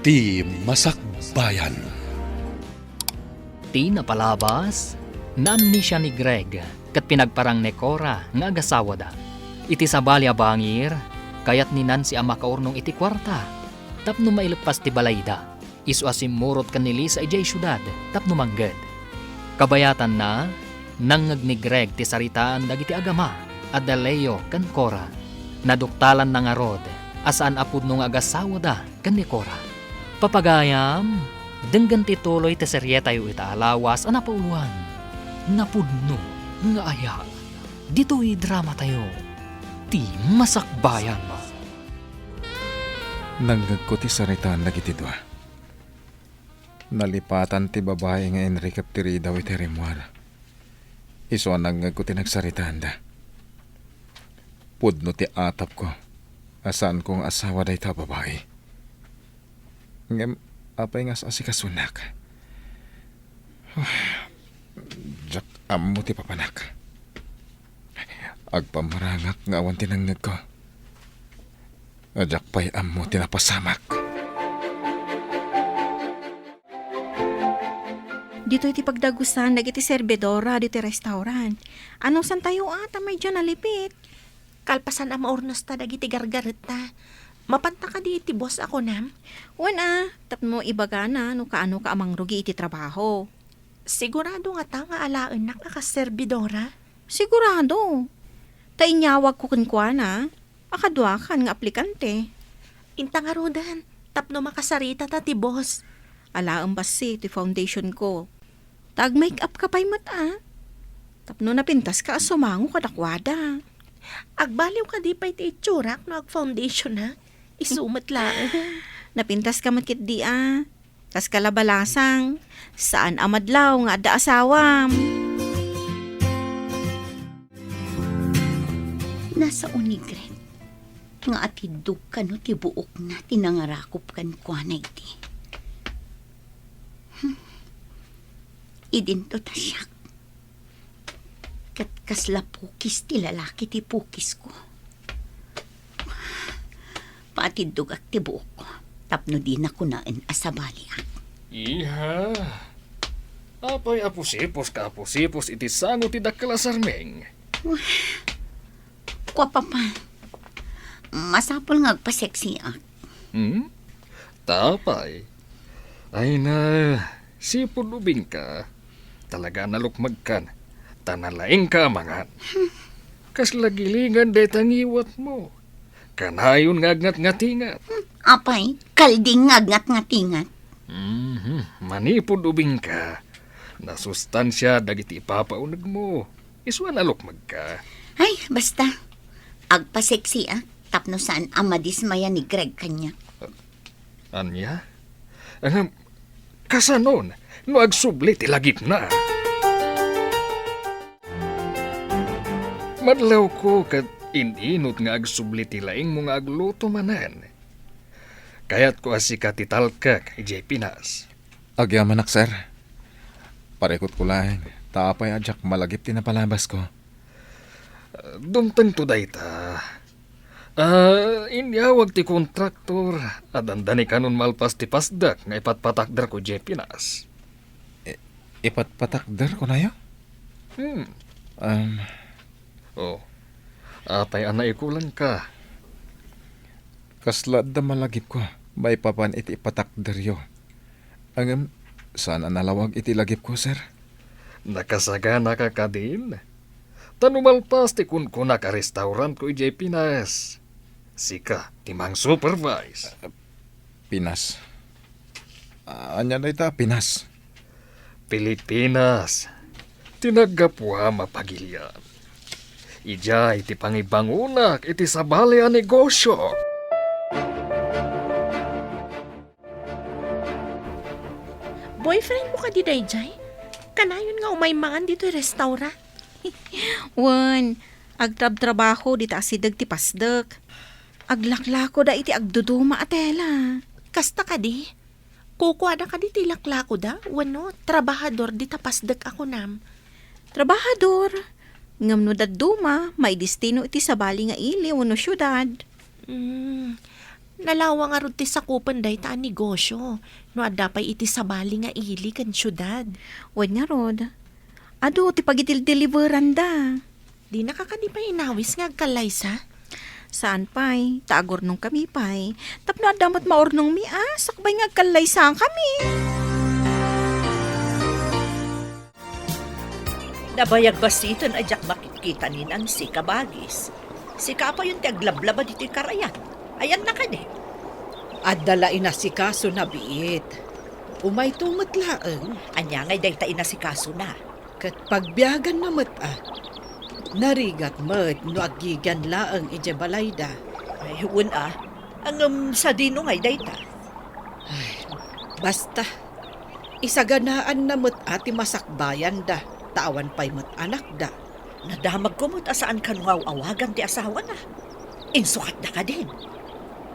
Ti Masakbayan. Ti napalabas, naamnesia ni Greg kat pinagparang ni Cora nga agasawa da. Iti sabali a bangir, kayat ni Nancy ang makaurnong iti kwarta. Tapno mailepas ti balayda, isu asimurot kanili sa ijay syudad, tapno mangged. Kabayatan na, nangag ni Greg ti saritaan dagiti agama, Adaleo kan Cora. Naduktalan na nga rod, asaan apud nung agasawa da kan ni Cora. Papagayam, denggan ti tuloy ti serye tayo itaalawas ang napauluan. Napudno nga aya. Dito'y drama tayo. Ti Masakbayan. Nanggag ko ti saritaan dagiti dua. Nalipatan ti babae nga Enrique tiri daw iti rimwar. Iso nanggag ko ti nagsaritaan da. Pudno ti atap ko. Asaan kong asawa da ita babae. Ngem, apay nga sa asikasunak. Jak ammo ti papanak. Agpamarangak nga awan tinanggag ko. Ajak pa'y ammo tinapasamak. Dito iti pagdagusan, dagiti serbedora, diti restaurant. Ano san tayo ata may dyan nalipit? Kalpasan ang maurnos ta dagiti gargarita. Mapanta ka di iti boss ako nam. Wana, tapno ibaga na, no kaano ka amang rugi iti trabaho. Sigurado nga ta nga alaan na kakaserbidora. Sigurado. Tainyawag ko kunkwana, akadwa kan nga aplikante. Inta nga rodan, tapno makasarita ta ti boss. Alaang basi ti foundation ko. Tag make up ka pa'y mata. Tapno napintas ka sumango kadakwada. Agbaliw ka di pa iti itsurak no ag foundation na. Isumat lang. Napintas ka matkit di Tas kalabalasang, saan amadlaw nga ada asawam. Nasa unigret, nga atidug ka no ti buok na tinangarakop kan kwa na iti. Idinto ta siyak. Kat kasla pukis ti lalaki ti pukis ko. Paatidug ak ti buok ko. Tapno di na kunain asabali ak. Iha. Apay apusipos ka apusipos iti sango ti dakkelasarmeng. Kwa papa, masapol nga agpaseksi ak. Tapay. Ay na, sipod ubing ka. Talaga nalukmag kan. Tanalaing ka mangan. Kaslagilingan day tangiwat mo. Kanayon nga agnat-ngatingat. Apay, kalding nga ngat-ngatingat. Manipod ubing ka. Nasustansya dagiti ipapaunag mo. Iswan alukmag ka. Ay, basta. Agpaseksi ak. Tapno saan amadismaya ni Greg kanya. Anya? Kasanon, no agsubli ti lagip na. Madlaw ko kat ininot nga agsubli ti laing mo nga agluto manan. Kayat ko asika ti talkak, ijay Pinas. Agyaman ak, sir. Parekot ko lang. Taapay ajak malagip tinapalabas ko. Dumtang to dayta. Inyawag ti kontraktor. Adandani kanon malpas ti pasdak nga ipatpatakdar ko ijay Pinas. Ipatpatakder ko na yo? Apay anay kulang ka. Kaslad da malagip ko. May papan iti ipatakder yo. Angam, saan nalawag iti lagip ko, sir? Nakasagana ka ka din. Tanumalpas ti kun ka restaurant ko ijay Pinas. Sika, timang supervise. Pinas. Anya na ita, Pinas. Pilipinas. Tinagapuha mapagilian. Ijay iti pangibangunak iti sabali a negosyo. Boyfriend mo ka di dayjay? Kanayon nga umaymangan dito yung restaurant. Wan, agtrab-trabaho dita asidag ti pasdak. Aglaklako da iti agduduma atela. Kasta ka di? Kukuha na ka di tilaklako da? Wano, trabahador di tapasdak ako nam. Trabahador. Ngam no daduma, may destino iti sabali nga ili wano syudad. Nalawa nga ron ti sakupan day ta ang negosyo. No adda pa'y iti sabali nga ili kan syudad. Wan nga rod. Ado, ti pagitil-deliveran da. Di nakakani pa inawis nga agkalaysa. Saan pa'y? Tagor nung kami pa'y. Tapno adamat maornong mi sakbay nga kalaysang kami. Nabayag basiton ajak makikita ni Nancy kabagis. Si Kapa yung tiaglablaba dito karayan. Ayan na ka ni. At dalain na si kaso na biit. Umay tungot laeng. Anya ngay day tain na si kaso na. Kat pagbiyagan na narigat mat no agigan laeng ije balayda. Ay, una. Ang sa dino ngay day ta. Basta, isaganaan na ati masakbayan da. Tawan pa'y anak da. Nadamag ko mo't asaan ka nung awagan ti asawa na. Insukat na ka din.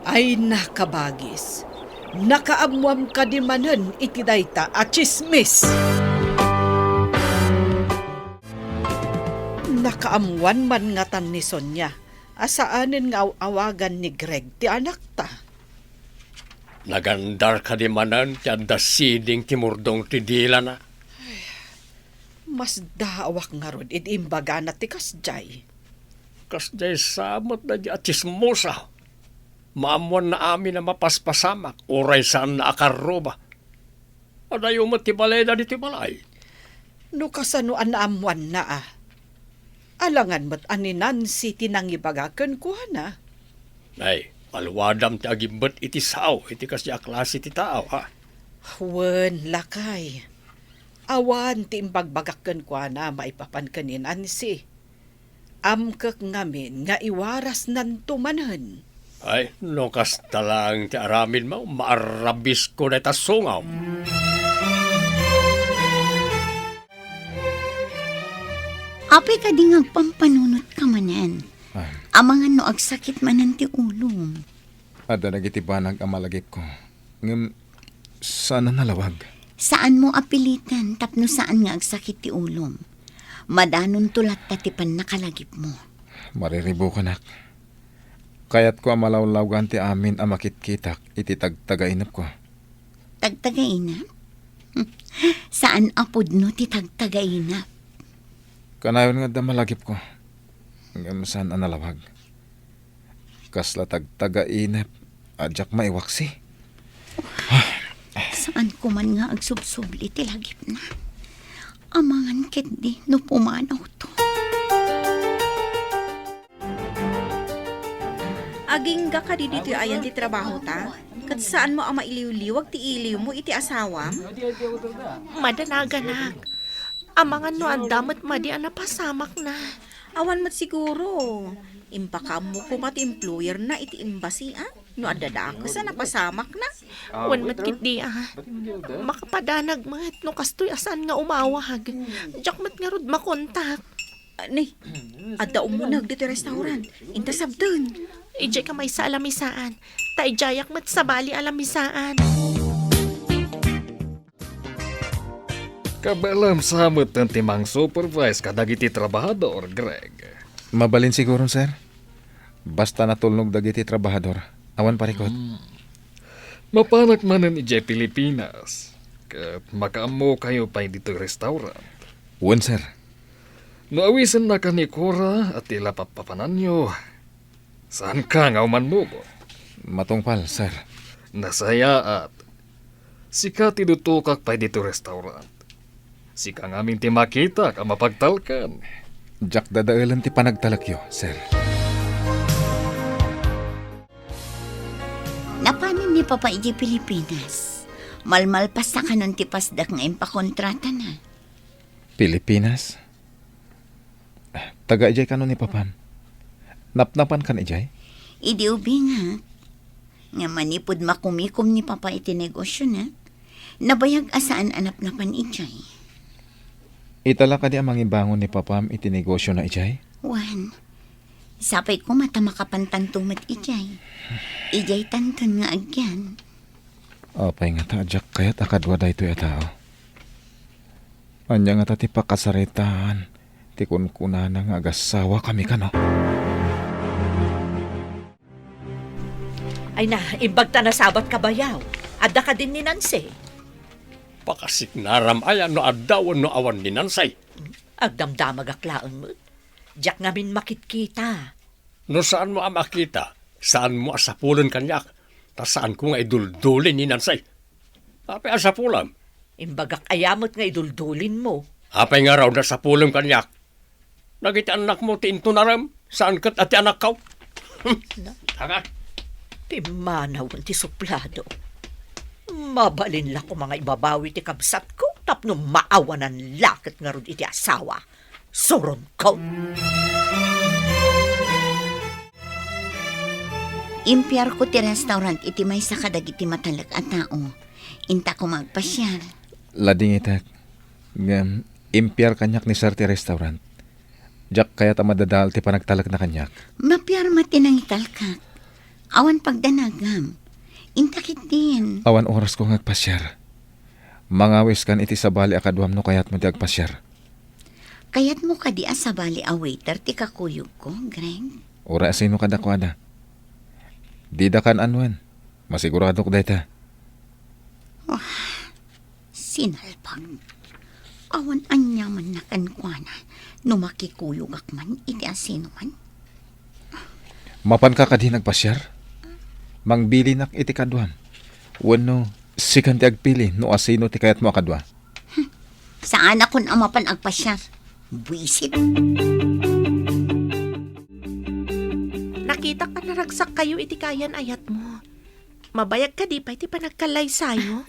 Ay nakabagis. Nakaamwam ka di manen iti dayta at chismis. Nakaamwan man nga tan ni Sonia. Asaanin nga awagan ni Greg ti anak ta. Nagandar ka di manan, ti anda siding timurdong ti dila na. Mas daawak nga rod imbaga na ti kasjay. Kas day samot na di atismosa. Maamuan na amin na mapaspasamak, uray saan na akaroba. Adayo mo ti balay na di ti balay. No kasano anaamuan na Alangan mo't ani Nancy tinangibagaken ko na. Ay, alwadam ti agimbat iti sao, iti kasya klase ti tao, ha? Wen, lakay. Awan ti imbagbagaken ko na maipapan ka ni Nancy. Amkak ngamin nga iwaras nan tumanen. Ay, no kas talang ti aramin mo, maarabis ko na tasungaw. Apay ka di ngagpampanunot ka manan. Amangan no agsakit manan ti ulom. Ada nagitibanag ang malagip ko. Ngam, sana nalawag. Saan mo apilitan tapno saan nga agsakit ti ulom? Madanon tulat tatipan nakalagip mo. Mariribo ka nak. Kaya't ko ang malawlawan ti amin ang makitkitak iti tagtagainap ko. Tagtagainap? Saan apod no ti tagtagainap? Kanayon nga da malagip ko. Ngam saan ang nalawag. Kasla tagtagainap adyak maiwaksi. Saan ko man nga agsubsubli ti lagip na? Amangan ket di no pumanaw to. Aging ka di dito ayan ti trabaho ta? Kat saan mo ang mailiw-liwag ti iliw mo iti asawam? Madanaganag. Amangan no ang damat madi ang napasamak na. Awan mat siguro. Impakam mo ko mat employer na iti embassy No adada ako sa napasamak na. Wan matkit di makapadanag mat no kastoy asan nga umawag. Diyak mat nga rod makontak. Ni, adda umunag dito restaurant. Inta sabdun. Ijay ka may sa alamisaan. Ta ijayak mat sa bali alamisaan. Kabalam samot ng timang supervise kadagiti trabahador, Greg. Mabalin siguro, sir. Basta natulnog dagiti trabahador. Awan parikot. Mapanak manan ijay Pilipinas. Kat makaamo kayo pa dito restaurant. Wan, sir. No awisan na ka ni Cora at tila papapanan nyo. Saan ka nga umanmugo? Matungpal, sir. Nasaya at sika tidutukak pa dito restaurant. Sika nga amin ti makita ka mapagtalkan. Jak dadaalan ti panagtalakyo, sir. Napanin ni Papa iji Pilipinas. Malmalpas na kanon ti pasdak nga impakontrata na. Pilipinas? Taga ijay kanon ni Papan. Napnapan kan ijay? Idi ubi nga. Nga manipod makumikom ni Papa iti negosyo na. Nabayag asaan anap napan ijay. Itala ka di ang mangibangon ni Papam iti negosyo na ijay? Wan, sapay ko mata makapantanto mat ijay. Ijay tanton nga agyan. Apay nga ta, jak kayat akadwa da ito tao. Anya nga ta ti pakasaritaan. Ti kunkuna na nga agasawa kami ka no. Ay na, imbag ta na sabat kabayaw. Adda ka din ni Nancy. Pakasik naram ayan no adawon no awan ni Nansay. Agdamdamag aklaan mo. Diyak ngamin makitkita. No saan mo makita? Saan mo asapulan kanyak? Ta saan ko nga iduldulin ni Nansay? Apay asapulam? Imbagak ayamot nga iduldulin mo. Apay nga raw na sapulam kanyak. Nagiti anak mo ti into naram? Saan kat ati anak kaw? Tanga. Timanaw ti suplado. Mabalin la ko mga ibabawi ti kabsat ko tapno maawanan lakit nga rod iti asawa. Soron ko. Impyar ko ti restaurant iti may sa kadag iti matalag at tao. Inta ko magpasyal. Lading itak. Ngam, impyar kanyak ni Sir ti restaurant. Jack kaya ta madadal ti panagtalag na kanyak. Mapyar matinang italkak. Awan pagdanagam. Intakit din. Awan oras ko ngagpasyar. Mangawis kan iti sabali akadwam no kayat mo di agpasyar. Kayat mo ka di asabali a waiter ti kakuyog ko, Greg. Ora asino kadakwada. Di da kan anwan. Masigurado ko dayta. Sinalpag. Awan anyaman na kankwana. No makikuyog akman iti asino man. Mapan ka kadi nagpasyar? Mangbili nak iti kadwan. Wano, sikan ti agpili no asino ti kayat mo akadwa. Saan akon amapan agpasyar? Buisit. Nakita ka naragsak kayo iti kayan ayat mo. Mabayag ka di pa iti panagkalay sayo.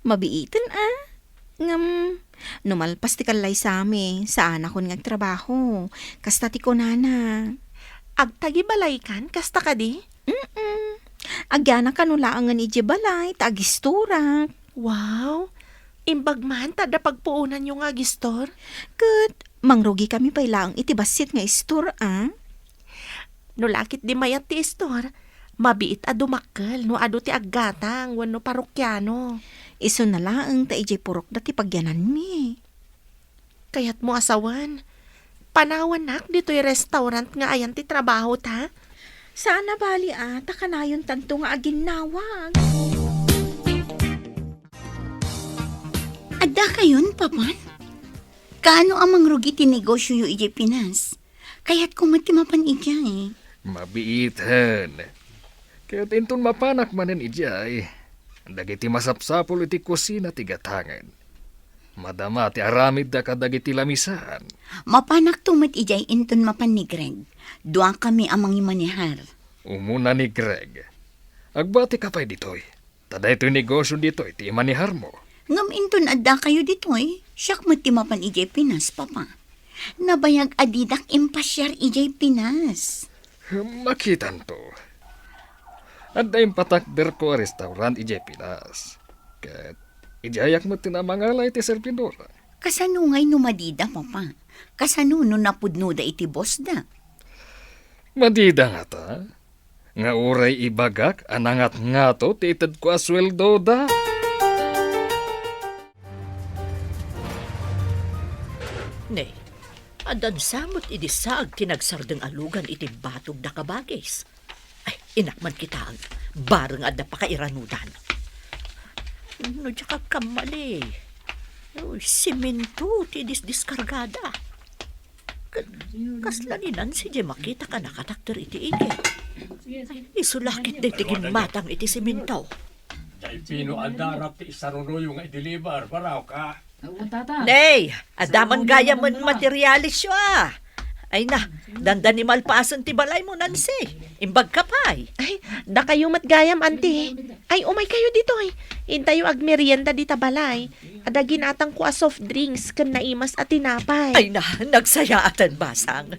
Mabiitan Ngam, numalpas ti kalay sami, saan akon ngagtrabaho. Kasta ti kunana. Agtagi balay kan, kasta ka di? Agyana kanulaangan iti balay, tagisturak. Wow! Imbag man, tada pagpuunan yung agistor. Kat, mangrugi kami pailang iti basit nga istor, No lakit di mayat ti istor, mabiit a dumakkel, no ado ti aggatang, wano parokyano. Iso na laang ta ijay purok dati pagyanan mi. Kayat mo asawan. Panawan nak, dito'y restaurant nga ayan ti trabaho ta. Sana bali takanayon tanto nga aginawag. Adda kayon, papan? Kaano amang rugi ti negosyo yu ijay Pinas? Kaya't kumatimapan ijay. Mabiitan. Kaya tinton mapanak manen ijay. Dagiti masapsapol iti kusina ti gatangan. Madama ti aramid da kadagiti lamisan. Mapanak tumat ijay inton mapan ni Greg. Duang kami amang imanihar. Umuna ni Greg. Agbati ka pa'y ditoy. Tada ito'y negosyo ditoy, ti imanihar mo. Ngam inton adda kayo ditoy. Siyak matimapan ijay Pinas, papa. Nabayag adidak impasyar ijay Pinas. Makitan to. Adda yung patakder ko a restaurant ijay Pinas. Kat ijayak mo tinamangalay ti servidora. Kasano ngay numadida, papa? Kasano no napudno da iti boss da? Madida nga ta. Nga uray ibagak anangat nga to ti ited ko asweldo da. Nay, adan samot idisag tinagsardeng alugan iti batog da kabagis. Ay, inakman kita ang bareng adda pakairanudan. No, diya ka kamali. Uy, simento ti diskargada. Kaslaninan si Jay makita ka nakatakter iti ike. Ay, isulakit na itigin matang iti simento. Dahil pino andarap ti isarunoyo nga i-deliver. Baraw ka. Nay, adaman gaya man materialis yo Ay na, dandan ni malpasan ti balay mo, Nancy. Imbag ka pa'y. Ay, da kayo matgayam, ante. Ay, umay kayo dito ay. Intayo ag merienda di tabalay. Ada ginatang ko a soft drinks kan naimas at tinapay. Ay na, nagsayatan basang.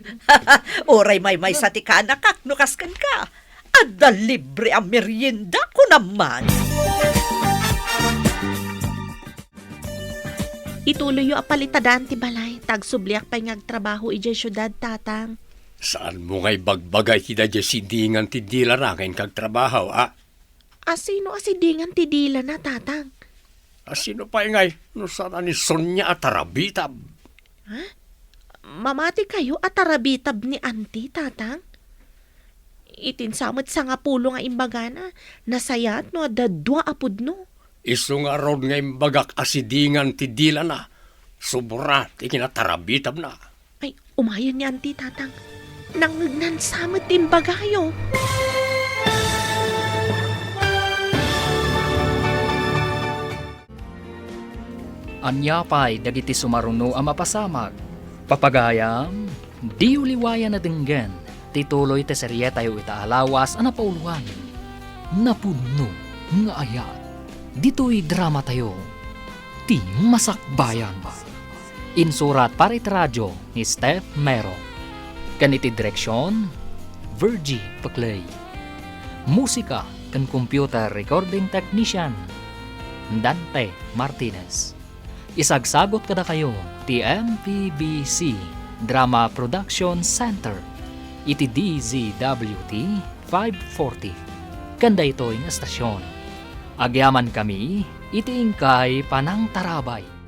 Oray may sa tikanakak, nukaskan ka. Ada libre ang merienda ko naman. Ituloy yo apalitadan ti balay. Tagsubliak pa'y ngagtrabaho ijay syudad, tatang. Saan mo nga'y bagbagay ti dadya sindingan ti dilarangin kag trabaho, Asino asidingan ti dila na, tatang? Sino pa ingay? No saan ni Sonya at Tarabitab? Mamati kayo at tarabitab ni auntie, tatang? Itinsamot sa nga pulo nga imbagana. Nasayat no, dadwa apod no. Isu nga rod nga imbagak asidingan ti dila na. Subra ti kinatarabitab na. Ay, umayon ni Auntie Tatang. Nangnagnan timbagayo. Anyapay dagiti sumaruno ang mapasamag. Papagayam, di uliwaya na dinggen. Tituloy te serye tayo itaalawas ang napauluan. Napuno nga ayat. Dito'y drama tayo. Ti masakbayan. Insurat para radyo ni Steph Mero. Kaniti direksyon, Virgie Paclay. Musika kan computer recording technician, Dante Martinez. Isagsagot kada kayo ti MPBC Drama Production Center iti DZWT 540. Kanda ito yung estasyon. Agyaman kami iti ingkay panang tarabay.